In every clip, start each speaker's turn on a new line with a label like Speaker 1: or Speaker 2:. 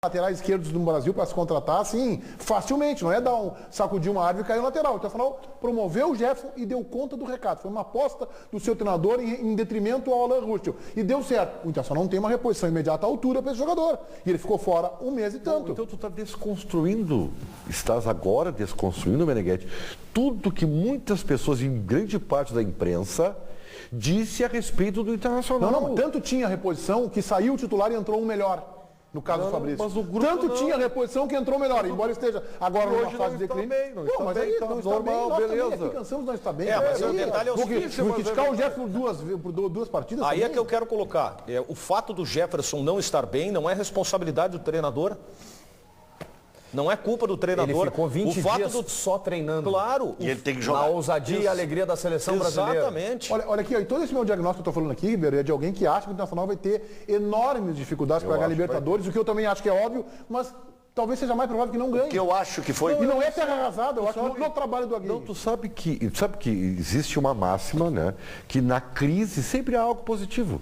Speaker 1: laterais esquerdos no Brasil para se contratar, assim, facilmente. Não é sacudir uma árvore e cair no lateral. O Internacional promoveu o Jefferson e deu conta do recado. Foi uma aposta do seu treinador em detrimento ao Alan Ruschel. E deu certo. O Internacional não tem uma reposição imediata à altura para esse jogador. E ele ficou fora um mês e tanto.
Speaker 2: Então tu estás agora desconstruindo, Meneghetti, tudo que muitas pessoas, em grande parte da imprensa, disse a respeito do Internacional.
Speaker 1: Não, tanto tinha reposição que saiu o titular e entrou um melhor. No caso do Fabrício.
Speaker 2: Mas o grupo
Speaker 1: tanto tinha reposição que entrou melhor, embora esteja agora numa fase de declínio.
Speaker 2: Mas aí não está bem,
Speaker 1: nós
Speaker 2: beleza.
Speaker 1: Também aqui cansamos, não está bem.
Speaker 3: Mas o detalhe é o seguinte...
Speaker 1: Vou criticar o Jefferson por duas partidas.
Speaker 3: Aí
Speaker 1: também.
Speaker 3: é que eu quero colocar. O fato do Jefferson não estar bem não é responsabilidade do treinador. Não é culpa do treinador.
Speaker 4: Ele ficou 20 dias só treinando.
Speaker 3: Claro.
Speaker 5: E ele tem que jogar.
Speaker 4: Na ousadia e alegria da seleção brasileira.
Speaker 3: Exatamente.
Speaker 1: Olha aqui, e todo esse meu diagnóstico que eu estou falando aqui, Ribeiro, é de alguém que acha que o Internacional vai ter enormes dificuldades para ganhar a Libertadores, o que eu também acho que é óbvio, mas talvez seja mais provável que não ganhe.
Speaker 5: O que eu acho que foi...
Speaker 1: E não é terra arrasada, eu acho que no trabalho do Aguirre.
Speaker 2: Não, tu sabe que existe uma máxima, né? Que na crise sempre há algo positivo.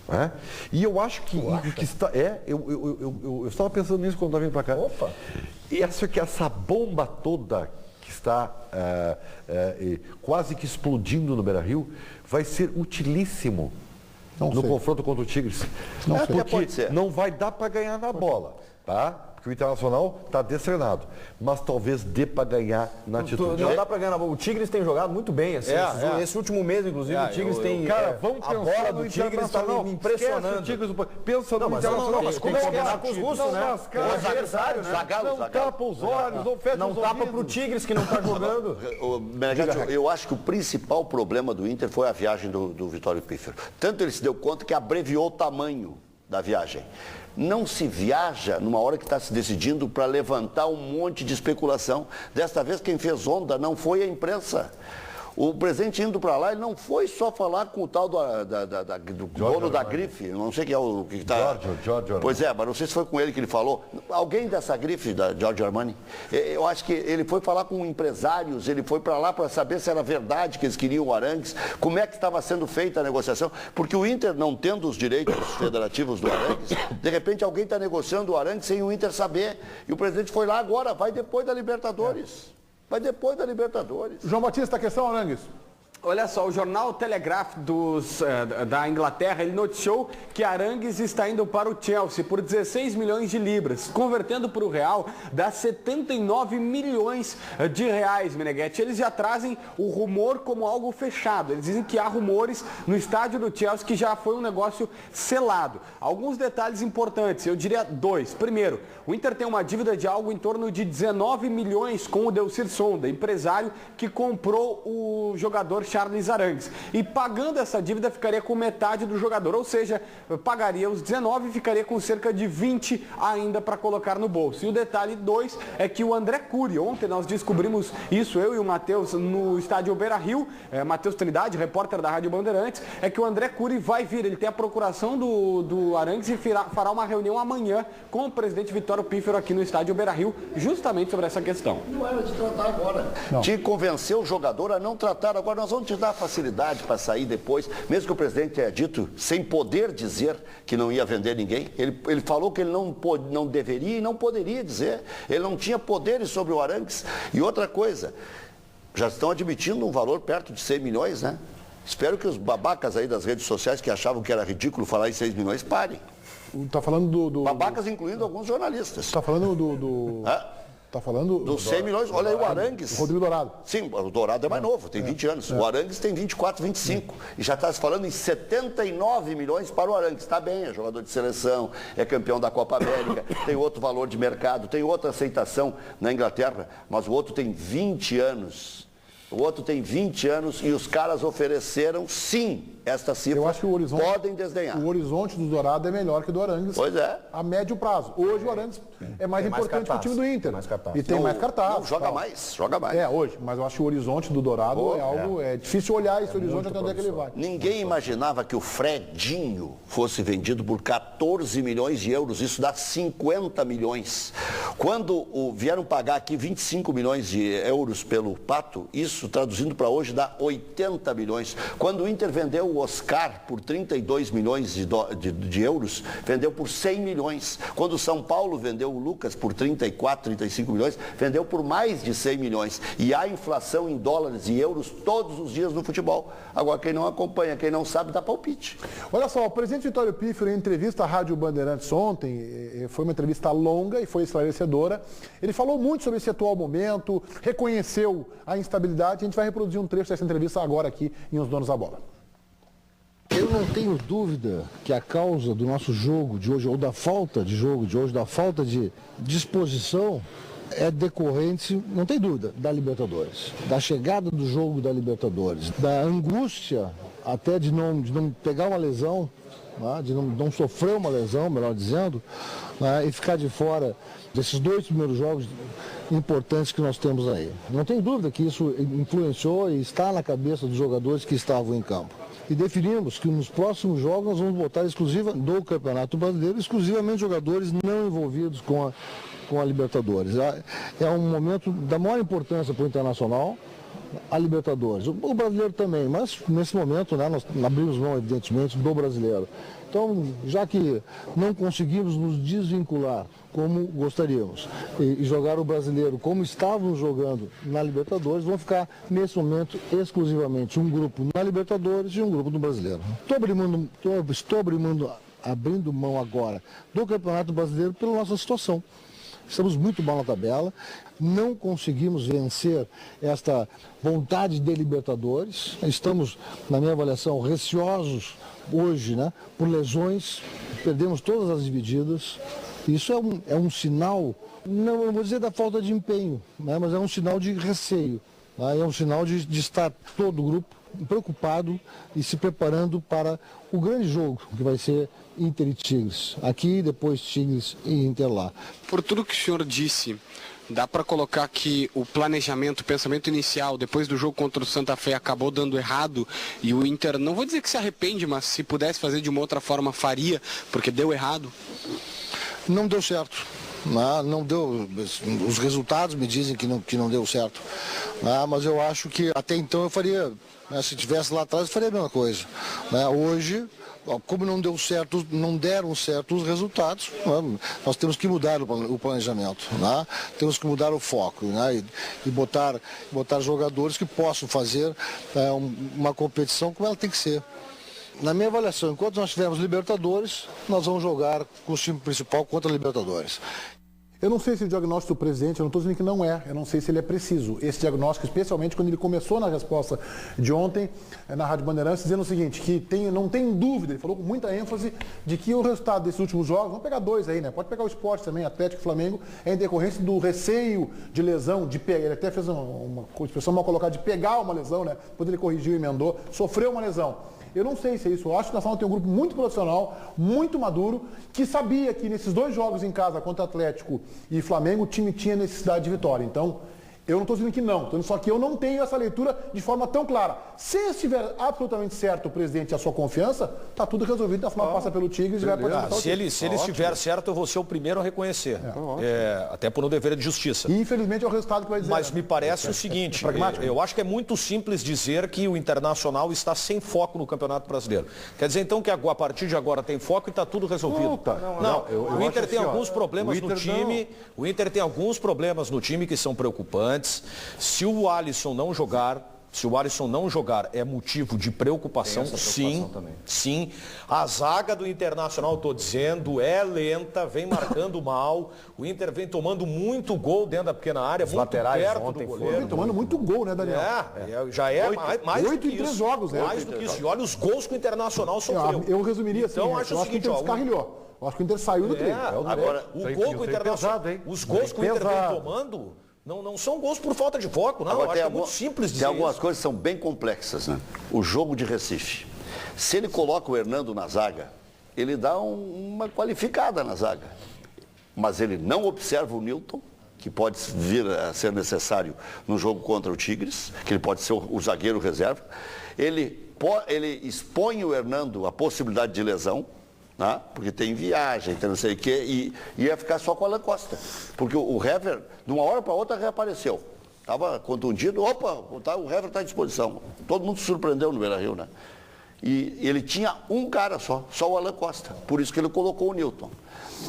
Speaker 2: É? E eu acho que está. Eu estava pensando nisso quando eu vim para cá.
Speaker 4: Opa!
Speaker 2: E essa bomba toda que está quase que explodindo no Beira-Rio vai ser utilíssimo no confronto contra o Tigres. Porque não vai dar para ganhar na bola, tá? Porque o Internacional está destreinado, mas talvez dê para ganhar na atitude.
Speaker 4: Não dá para ganhar na bola. O Tigres tem jogado muito bem. Assim, esse último mês, inclusive, o Tigres tem...
Speaker 2: Cara, vamos
Speaker 4: a bola do Tigres está me impressionando.
Speaker 2: Pensa no Internacional.
Speaker 4: Mas como é que é com os russos, né?
Speaker 2: O adversário, né? Não tapa os olhos, não fecha os ouvidos.
Speaker 4: Não tapa pro Tigres que não está jogando.
Speaker 5: Eu acho que o principal problema do Inter foi a viagem do Vitório Pífero. Tanto ele se deu conta que abreviou o tamanho da viagem. Não se viaja numa hora que está se decidindo para levantar um monte de especulação. Desta vez quem fez onda não foi a imprensa. O presidente indo para lá, ele não foi só falar com o tal do dono da grife, não sei quem é o que está...
Speaker 2: Giorgio.
Speaker 5: Pois é, mas não sei se foi com ele que ele falou. Alguém dessa grife, da Giorgio Armani, eu acho que ele foi falar com empresários, ele foi para lá para saber se era verdade que eles queriam o Arangues, como é que estava sendo feita a negociação, porque o Inter, não tendo os direitos federativos do Arangues, de repente alguém está negociando o Arangues sem o Inter saber, e o presidente foi lá agora, vai depois da Libertadores. Vai depois da Libertadores.
Speaker 1: João Batista, a questão, Arangues.
Speaker 6: Olha só, o jornal Telegraph da Inglaterra, ele noticiou que Arangues está indo para o Chelsea por 16 milhões de libras. Convertendo para o real, dá 79 milhões de reais, Meneghetti. Eles já trazem o rumor como algo fechado. Eles dizem que há rumores no estádio do Chelsea que já foi um negócio selado. Alguns detalhes importantes, eu diria dois. Primeiro, o Inter tem uma dívida de algo em torno de 19 milhões com o Delcir Sonda, empresário que comprou o jogador Charles Arangues. E pagando essa dívida ficaria com metade do jogador, ou seja, pagaria os 19 e ficaria com cerca de 20 ainda para colocar no bolso. E o detalhe 2 é que o André Cury, ontem nós descobrimos isso, eu e o Matheus, no estádio Beira-Rio, Matheus Trindade, repórter da Rádio Bandeirantes, é que o André Cury vai vir, ele tem a procuração do Arangues e fará uma reunião amanhã com o presidente Vitório Pífero aqui no estádio Beira-Rio, justamente sobre essa questão.
Speaker 5: Não era de tratar agora. Tinha que convencer o jogador a não tratar agora. Nós vamos te dar facilidade para sair depois, mesmo que o presidente tenha dito, sem poder dizer que não ia vender ninguém, ele falou que ele não deveria e não poderia dizer, ele não tinha poderes sobre o Arangues. E outra coisa, já estão admitindo um valor perto de 100 milhões, né? Espero que os babacas aí das redes sociais que achavam que era ridículo falar em 6 milhões, parem.
Speaker 1: Tá falando
Speaker 5: babacas incluindo alguns jornalistas.
Speaker 1: Tá falando Tá falando...
Speaker 5: Dos 100 milhões, olha aí o Arangues.
Speaker 1: O Rodrigo Dourado.
Speaker 5: Sim, o Dourado é mais novo, tem 20 anos. O Arangues tem 24, 25. E já está se falando em 79 milhões para o Arangues. Está bem, é jogador de seleção, é campeão da Copa América, tem outro valor de mercado, tem outra aceitação na Inglaterra, mas o outro tem 20 anos. O outro tem 20 anos e os caras ofereceram, sim, esta cifra.
Speaker 1: Eu acho que o horizonte,
Speaker 5: podem desdenhar.
Speaker 1: O horizonte do Dourado é melhor que o do Arangues.
Speaker 5: Pois é.
Speaker 1: A médio prazo. Hoje o Arangues é mais importante que o time do Inter. E tem mais cartaz.
Speaker 5: Não, joga mais.
Speaker 1: Hoje. Mas eu acho que o horizonte do Dourado é algo... É difícil olhar esse horizonte até onde é que ele vai.
Speaker 5: Ninguém imaginava que o Fredinho fosse vendido por 14 milhões de euros. Isso dá 50 milhões. Quando vieram pagar aqui 25 milhões de euros pelo Pato, isso traduzindo para hoje dá 80 milhões. Quando o Inter vendeu o Oscar por 32 milhões de euros, vendeu por 100 milhões. Quando o São Paulo vendeu o Lucas por 34, 35 milhões, vendeu por mais de 100 milhões. E há inflação em dólares e euros todos os dias no futebol. Agora, quem não acompanha, quem não sabe, dá palpite.
Speaker 1: Olha só, o presidente Vitório Pífero, em entrevista à Rádio Bandeirantes ontem, foi uma entrevista longa e foi esclarecedora. Ele falou muito sobre esse atual momento, reconheceu a instabilidade. A gente vai reproduzir um trecho dessa entrevista agora aqui em Os Donos da Bola.
Speaker 7: Eu não tenho dúvida que a causa do nosso jogo de hoje, ou da falta de jogo de hoje, da falta de disposição, é decorrente, não tem dúvida, da Libertadores. Da chegada do jogo da Libertadores, da angústia até de não pegar uma lesão, de não sofrer uma lesão, melhor dizendo, e ficar de fora desses 2 primeiros jogos importantes que nós temos aí. Não tem dúvida que isso influenciou e está na cabeça dos jogadores que estavam em campo. E definimos que nos próximos jogos nós vamos botar do Campeonato Brasileiro exclusivamente jogadores não envolvidos com a Libertadores. É um momento da maior importância para o Internacional, a Libertadores. O brasileiro também, mas nesse momento nós abrimos mão, evidentemente, do brasileiro. Então, já que não conseguimos nos desvincular como gostaríamos e jogar o brasileiro como estávamos jogando na Libertadores, vão ficar, nesse momento, exclusivamente um grupo na Libertadores e um grupo no brasileiro. Estou abrindo mão agora do Campeonato Brasileiro pela nossa situação. Estamos muito mal na tabela, não conseguimos vencer esta vontade de Libertadores. Estamos, na minha avaliação, receosos hoje, por lesões, perdemos todas as divididas. Isso é um sinal, não vou dizer da falta de empenho, mas é um sinal de receio. É um sinal de estar todo o grupo preocupado e se preparando para o grande jogo, que vai ser Inter e Tigres. Aqui, depois Tigres e Inter lá.
Speaker 6: Por tudo que o senhor disse, dá para colocar que o planejamento, o pensamento inicial, depois do jogo contra o Santa Fé, acabou dando errado e o Inter, não vou dizer que se arrepende, mas se pudesse fazer de uma outra forma, faria, porque deu errado?
Speaker 7: Não deu certo. Não deu, os resultados me dizem que não deu certo, mas eu acho que até então eu faria, se tivesse lá atrás eu faria a mesma coisa. Hoje, como não deram certo os resultados, nós temos que mudar o planejamento, temos que mudar o foco, e botar jogadores que possam fazer uma competição como ela tem que ser. Na minha avaliação, enquanto nós tivermos Libertadores, nós vamos jogar com o time principal contra a Libertadores.
Speaker 1: Eu não sei se o diagnóstico do presidente, eu não estou dizendo que não é, eu não sei se ele é preciso. Esse diagnóstico, especialmente quando ele começou na resposta de ontem, na Rádio Bandeirantes, dizendo o seguinte, que não tem dúvida, ele falou com muita ênfase, de que o resultado desses últimos jogos, vamos pegar 2 aí, pode pegar o Sport também, Atlético e Flamengo, é em decorrência do receio de lesão, de pegar, ele até fez uma expressão mal colocada, de pegar uma lesão, depois ele corrigiu e emendou, sofreu uma lesão. Eu não sei se é isso. Eu acho que o Nacional tem um grupo muito profissional, muito maduro, que sabia que nesses 2 jogos em casa contra Atlético e Flamengo, o time tinha necessidade de vitória. Então, eu não estou dizendo que não. Estou dizendo só que eu não tenho essa leitura de forma tão clara. Se estiver absolutamente certo o presidente e a sua confiança, está tudo resolvido. Na final passa pelo Tigres e vai para
Speaker 3: Se ele estiver certo, eu vou ser o primeiro a reconhecer. Até por um dever de justiça.
Speaker 1: E infelizmente é o resultado que vai dizer.
Speaker 3: Mas me parece o seguinte, eu acho que é muito simples dizer que o Internacional está sem foco no Campeonato Brasileiro. Quer dizer então que a partir de agora tem foco e está tudo resolvido. O Inter tem alguns problemas no time. O Inter tem alguns problemas no time que são preocupantes. Se o Alisson não jogar, é motivo de preocupação, sim. A zaga do Internacional, estou dizendo, é lenta, vem marcando mal. O Inter vem tomando muito gol dentro da pequena área, muito perto do goleiro.
Speaker 1: Vem tomando muito gol, Daniel?
Speaker 3: Já é mais do que
Speaker 1: 8 em 3 jogos,
Speaker 3: Mais do que isso. E olha os gols que o Internacional sofreu.
Speaker 1: Eu resumiria assim,
Speaker 3: então, acho o seguinte,
Speaker 1: que o Inter descarrilhou. Eu acho que o Inter saiu do treino.
Speaker 5: Agora,
Speaker 3: os gols que o Inter vem tomando... Não são gols por falta de foco, não. Acho que é muito simples dizer
Speaker 5: tem algumas coisas que são bem complexas, O jogo de Recife. Se ele coloca o Hernando na zaga, ele dá uma qualificada na zaga. Mas ele não observa o Nilton, que pode vir a ser necessário no jogo contra o Tigres, que ele pode ser o zagueiro reserva. Ele expõe o Hernando à possibilidade de lesão, né? Porque tem viagem, tem não sei o quê, e ia ficar só com o Alan Costa. Porque o Hever, de uma hora para outra, reapareceu. Estava contundido, o Hever está à disposição. Todo mundo se surpreendeu no Beira-Rio, né? E ele tinha um cara só o Alan Costa. Por isso que ele colocou o Newton.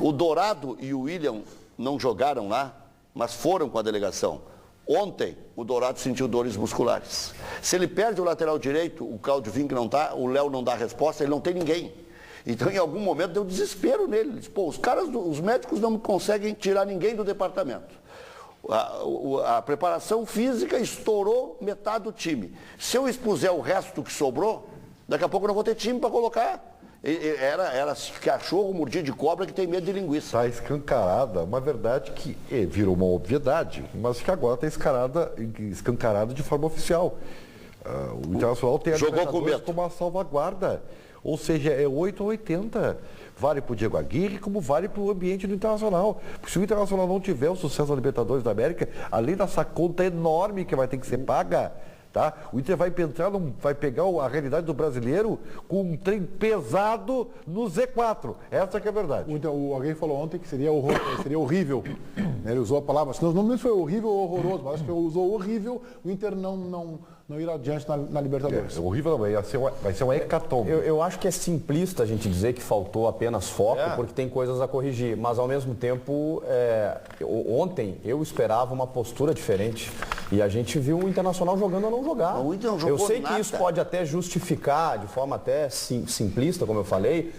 Speaker 5: O Dourado e o William não jogaram lá, mas foram com a delegação. Ontem, o Dourado sentiu dores musculares. Se ele perde o lateral direito, o Claudio Vinck não está, o Léo não dá resposta, ele não tem ninguém. Então, em algum momento, deu desespero nele. Ele disse, os médicos não conseguem tirar ninguém do departamento. A preparação física estourou metade do time. Se eu expuser o resto que sobrou, daqui a pouco eu não vou ter time para colocar. Era cachorro mordido de cobra que tem medo de linguiça.
Speaker 2: Está escancarada, uma verdade que virou uma obviedade, mas que agora está escancarada de forma oficial. O Internacional tem a Libertadores como uma salvaguarda. Ou seja, é 8 ou 80. Vale para o Diego Aguirre, como vale para o ambiente do Internacional. Porque se o Internacional não tiver o sucesso da Libertadores da América, além dessa conta enorme que vai ter que ser paga, tá? O Inter vai pegar a realidade do brasileiro com um trem pesado no Z4. Essa que é a verdade.
Speaker 1: Alguém falou ontem que seria horrível. Ele usou a palavra, não sei se foi horrível ou horroroso, mas acho que usou horrível o Inter não ir adiante na Libertadores.
Speaker 2: Horrível não, vai ser uma hecatombe.
Speaker 4: Eu acho que é simplista a gente dizer que faltou apenas foco, porque tem coisas a corrigir. Mas, ao mesmo tempo, ontem eu esperava uma postura diferente. E a gente viu o Internacional jogando ou não jogar.
Speaker 5: O Inter não jogou
Speaker 4: eu sei
Speaker 5: nada.
Speaker 4: Que isso pode até justificar, de forma até simplista, como eu falei,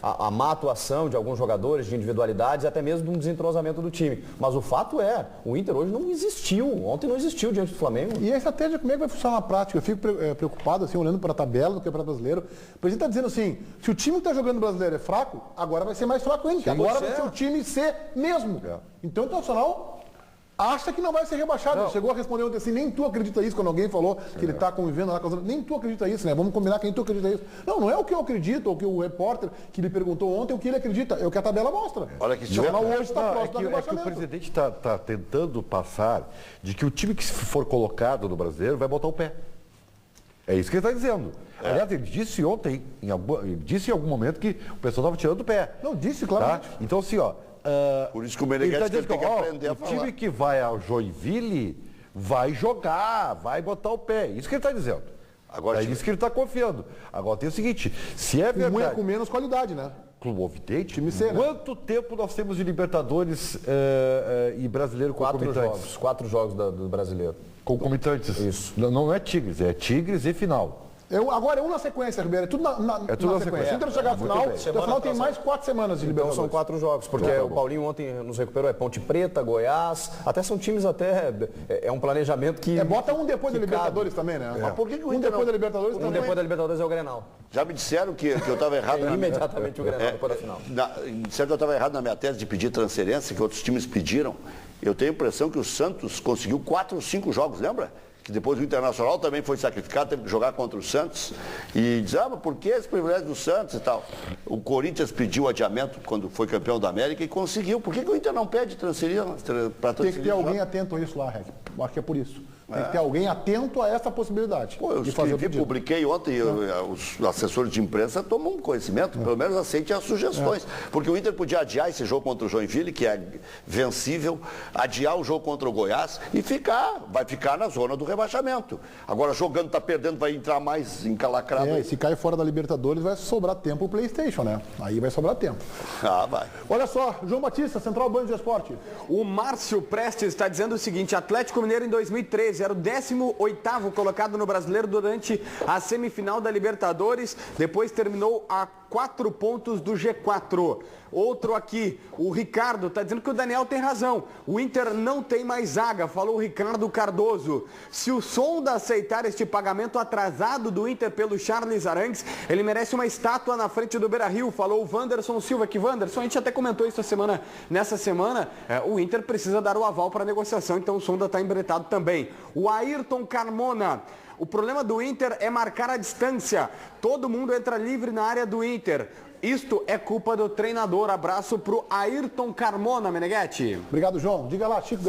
Speaker 4: a má atuação de alguns jogadores, de individualidades, até mesmo de um desentrosamento do time. Mas o fato o Inter hoje não existiu. Ontem não existiu diante do Flamengo.
Speaker 1: E a estratégia, como é que vai funcionar na prática? Eu fico preocupado, assim, olhando para a tabela do Campeonato Brasileiro. O presidente está dizendo assim, se o time que está jogando no Brasileiro é fraco, agora vai ser mais fraco ainda. Agora vai ser o time C mesmo. Então o Internacional acha que não vai ser rebaixado. Ele chegou a responder ontem assim, nem tu acredita isso, quando alguém falou que ele está convivendo lá, nem tu acredita isso, né? Vamos combinar que nem tu acredita isso. Não é o que eu acredito, ou o que o repórter que lhe perguntou ontem, o que ele acredita, é o que a tabela mostra.
Speaker 5: Olha que
Speaker 1: o Internacional hoje está próximo do
Speaker 2: rebaixamento. O presidente está tentando passar de que o time que for colocado no Brasileiro vai botar o pé. É isso que ele está dizendo. Aliás, ele disse ontem, ele disse em algum momento que o pessoal estava tirando o pé.
Speaker 1: Não, disse, claro.
Speaker 2: Tá? Então, assim,
Speaker 5: por isso que o Meneghetti tem que aprender a falar.
Speaker 2: O time que vai ao Joinville vai jogar, vai botar o pé. Isso que ele está dizendo. Agora, é isso que ele está confiando. Agora tem o seguinte, se é verdade...
Speaker 1: Com menos qualidade, né?
Speaker 2: Clube Evidente.
Speaker 1: Time C,
Speaker 2: quanto tempo nós temos de Libertadores e Brasileiro concomitantes?
Speaker 4: 4 jogos do Brasileiro.
Speaker 2: Concomitantes?
Speaker 4: Isso.
Speaker 2: Não é Tigres, é Tigres e final.
Speaker 1: Agora é um na sequência, Ribeiro. É tudo na sequência. Se o Inter chegar à final, o final tem mais 4 semanas de Libertadores.
Speaker 4: Então são 4 jogos, porque o Paulinho ontem nos recuperou, Ponte Preta, Goiás, até são times é um planejamento que...
Speaker 1: bota um depois da Libertadores também, né?
Speaker 5: Mas por que o Inter
Speaker 1: depois da Libertadores
Speaker 4: também? Depois da Libertadores é o Grenal.
Speaker 5: Já me disseram que eu estava errado.
Speaker 4: Imediatamente o Grenal depois da final.
Speaker 5: Disseram que eu estava errado na minha tese de pedir transferência, que outros times pediram. Eu tenho a impressão que o Santos conseguiu 4 ou 5 jogos, lembra? Que depois o Internacional também foi sacrificado, teve que jogar contra o Santos. E diz, mas por que esse privilégio do Santos e tal? O Corinthians pediu adiamento quando foi campeão da América e conseguiu. Por que o Inter não pede transferir para transferir?
Speaker 1: Tem que ter alguém atento a isso lá, Reg. Acho que é por isso. Tem que ter alguém atento a essa possibilidade.
Speaker 5: Eu publiquei ontem, os assessores de imprensa tomam conhecimento, pelo menos aceitem as sugestões. Porque o Inter podia adiar esse jogo contra o Joinville, que é vencível, adiar o jogo contra o Goiás e vai ficar na zona do rebaixamento. Agora, jogando, está perdendo, vai entrar mais encalacrado.
Speaker 1: E se cair fora da Libertadores, vai sobrar tempo o PlayStation, né? Aí vai sobrar tempo.
Speaker 5: Vai.
Speaker 1: Olha só, João Batista, Central Band de Esporte.
Speaker 6: O Márcio Prestes está dizendo o seguinte, Atlético Mineiro em 2013 era o 18º colocado no Brasileiro durante a semifinal da Libertadores, depois terminou a 4 pontos do G4. Outro aqui, o Ricardo, está dizendo que o Daniel tem razão. O Inter não tem mais zaga, falou o Ricardo Cardoso. Se o Sonda aceitar este pagamento atrasado do Inter pelo Charles Arangues, ele merece uma estátua na frente do Beira-Rio, falou o Wanderson Silva. Que Wanderson, a gente até comentou isso nessa semana, o Inter precisa dar o aval para a negociação, então o Sonda está embretado também. O Ayrton Carmona. O problema do Inter é marcar a distância. Todo mundo entra livre na área do Inter. Isto é culpa do treinador. Abraço pro Ayrton Carmona, Meneghetti.
Speaker 1: Obrigado, João. Diga lá, Chico.